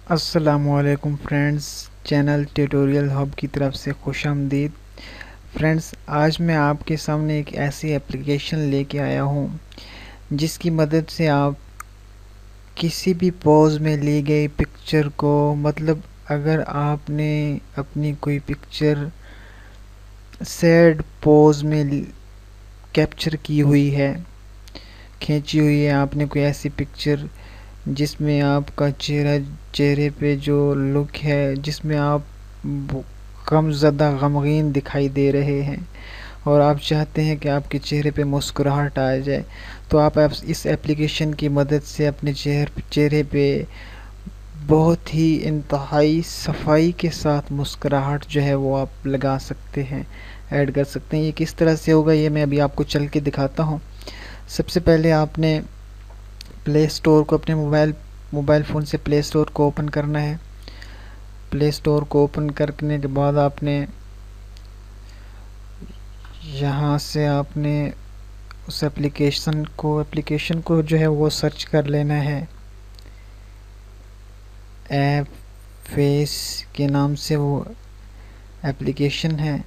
अस्सलामुअलैकुम friends, channel tutorial hub की तरफ से खुशामदीद। फ्रेंड्स, आज मैं आपके सामने एक ऐसी एप्लीकेशन लेके आया हूँ जिसकी मदद से आप किसी भी पोज में ली गई पिक्चर को, मतलब अगर आपने अपनी कोई पिक्चर सैड पोज में कैप्चर की हुई है, खींची हुई है, आपने कोई ऐसी पिक्चर जिसमें आपका चेहरे पे जो लुक है, जिसमें आप कम ज़्यादा गमगीन दिखाई दे रहे हैं और आप चाहते हैं कि आपके चेहरे पे मुस्कुराहट आ जाए, तो आप इस एप्लीकेशन की मदद से अपने चेहरे पे बहुत ही इंतहाई सफाई के साथ मुस्कुराहट जो है वो आप लगा सकते हैं, ऐड कर सकते हैं। ये किस तरह से होगा ये मैं अभी आपको चल के दिखाता हूँ। सबसे पहले आपने प्ले स्टोर को अपने मोबाइल फ़ोन से प्ले स्टोर को ओपन करना है। प्ले स्टोर को ओपन करने के बाद आपने यहाँ से आपने उस एप्लीकेशन को जो है वो सर्च कर लेना है। ऐप फेस के नाम से वो एप्लीकेशन है।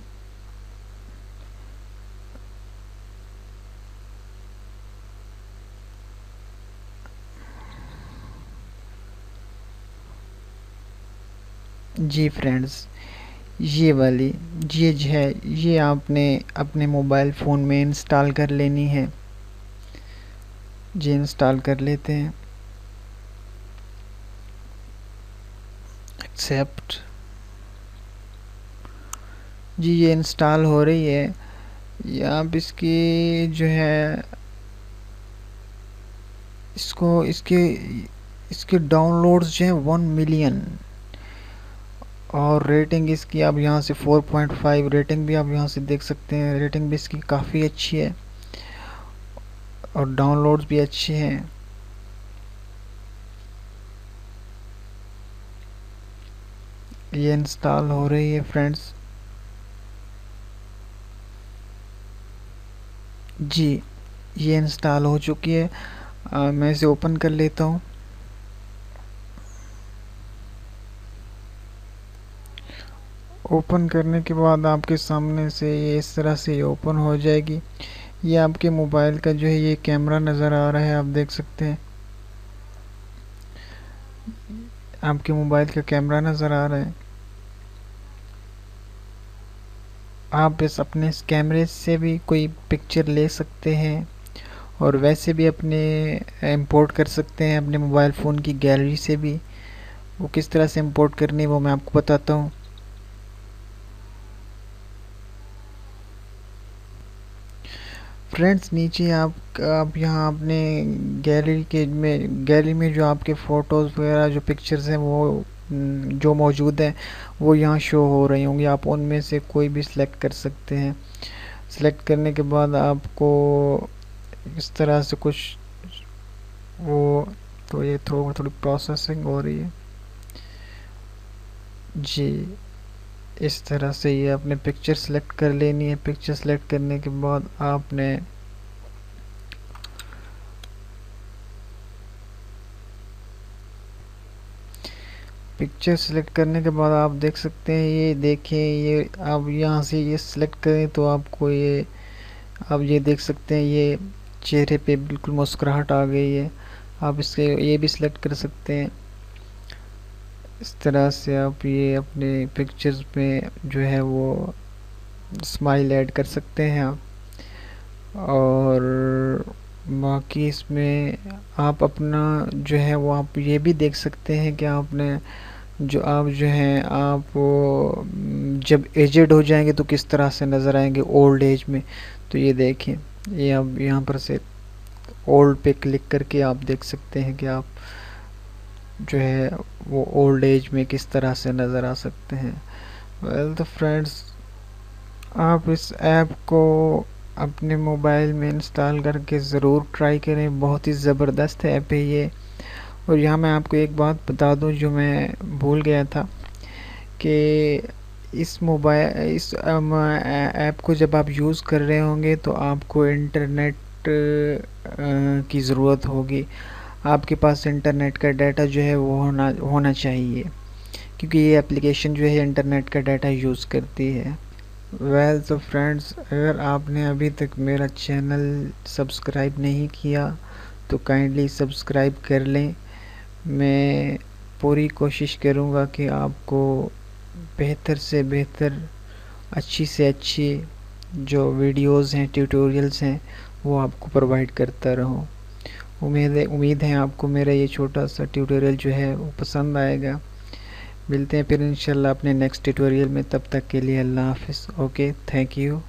जी फ्रेंड्स, ये वाली ये जो है ये आपने अपने मोबाइल फ़ोन में इंस्टॉल कर लेनी है। जी इंस्टॉल कर लेते हैं। एक्सेप्ट। जी ये इंस्टॉल हो रही है। ये आप इसकी जो है इसको इसके इसके डाउनलोड्स जो हैं 1 मिलियन, और रेटिंग इसकी आप यहाँ से 4.5 रेटिंग भी आप यहाँ से देख सकते हैं। रेटिंग भी इसकी काफ़ी अच्छी है और डाउनलोड्स भी अच्छे हैं। ये इंस्टॉल हो रही है फ्रेंड्स। जी ये इंस्टॉल हो चुकी है। मैं इसे ओपन कर लेता हूँ। ओपन करने के बाद आपके सामने से ये इस तरह से ओपन हो जाएगी। ये आपके मोबाइल का जो है ये कैमरा नज़र आ रहा है, आप देख सकते हैं। आपके मोबाइल का कैमरा नज़र आ रहा है। आप इस कैमरे से भी कोई पिक्चर ले सकते हैं और वैसे भी अपने इंपोर्ट कर सकते हैं अपने मोबाइल फ़ोन की गैलरी से भी। वो किस तरह से इंपोर्ट करनी है वो मैं आपको बताता हूँ। फ्रेंड्स, नीचे आप यहाँ अपने गैलरी में जो आपके फ़ोटोज़ वगैरह जो पिक्चर्स हैं वो जो मौजूद हैं वो यहाँ शो हो रही होंगी। आप उनमें से कोई भी सिलेक्ट कर सकते हैं। सिलेक्ट करने के बाद आपको इस तरह से कुछ वो, तो ये थोड़ी प्रोसेसिंग हो रही है। जी इस तरह से ये आपने पिक्चर सेलेक्ट कर लेनी है। पिक्चर सेलेक्ट करने के बाद आपने पिक्चर सेलेक्ट करने के बाद आप देख सकते हैं, ये देखें, ये आप यहाँ से ये सिलेक्ट करें तो आपको ये आप ये देख सकते हैं ये चेहरे पे बिल्कुल मुस्कुराहट आ गई है। आप इसके ये भी सिलेक्ट कर सकते हैं। इस तरह से आप ये अपने पिक्चर्स में जो है वो स्माइल ऐड कर सकते हैं आप। और बाकी इसमें आप अपना जो है वो आप ये भी देख सकते हैं कि आपने आप जो हैं आप जब एजेड हो जाएंगे तो किस तरह से नज़र आएंगे ओल्ड एज में। तो ये देखें, ये आप यहाँ पर से ओल्ड पे क्लिक करके आप देख सकते हैं कि आप जो है वो ओल्ड एज में किस तरह से नज़र आ सकते हैं। वेल तो फ्रेंड्स, आप इस ऐप को अपने मोबाइल में इंस्टॉल करके ज़रूर ट्राई करें। बहुत ही ज़बरदस्त ऐप है ये। और यहाँ मैं आपको एक बात बता दूँ जो मैं भूल गया था कि इस ऐप को जब आप यूज़ कर रहे होंगे तो आपको इंटरनेट की ज़रूरत होगी। आपके पास इंटरनेट का डाटा जो है वो होना चाहिए, क्योंकि ये एप्लीकेशन जो है इंटरनेट का डाटा यूज़ करती है। वेल तो फ्रेंड्स, अगर आपने अभी तक मेरा चैनल सब्सक्राइब नहीं किया तो काइंडली सब्सक्राइब कर लें। मैं पूरी कोशिश करूँगा कि आपको बेहतर से बेहतर, अच्छी से अच्छी जो वीडियोज़ हैं, ट्यूटोरियल्स हैं, वो आपको प्रोवाइड करता रहूँ। उम्मीद है आपको मेरा ये छोटा सा ट्यूटोरियल जो है वो पसंद आएगा। मिलते हैं फिर इंशाल्लाह अपने नेक्स्ट ट्यूटोरियल में, तब तक के लिए अल्लाह हाफ़िज़। Okay, thank you.